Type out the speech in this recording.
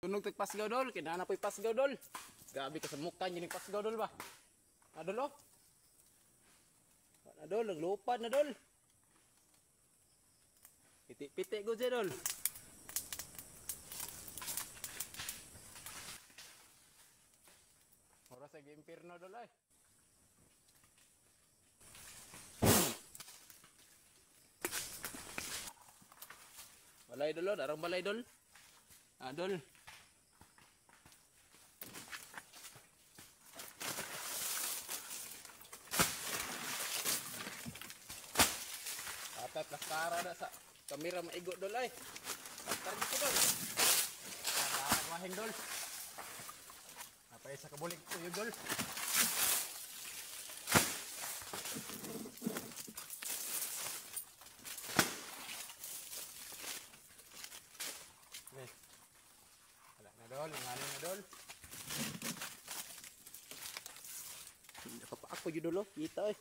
Tunog tag pasgaw dol, kinahanglan po'y pasgaw dol. Grabe ka sa mukha niyo ning pasgaw dol ba? Dol oh. Dol, naglupad na dol. Piti-piti ko dyan dol. Oras sa impirno dol ay. Balay dol, darang balay dol. Dol. Atay plastara na sa kamera maigo dol ay. Plastar dito dol. Mahing dol. Napay sa kabulig ko yung dol. Wala na dol, nganin na dol. Nakapaak po yun dol, kita eh.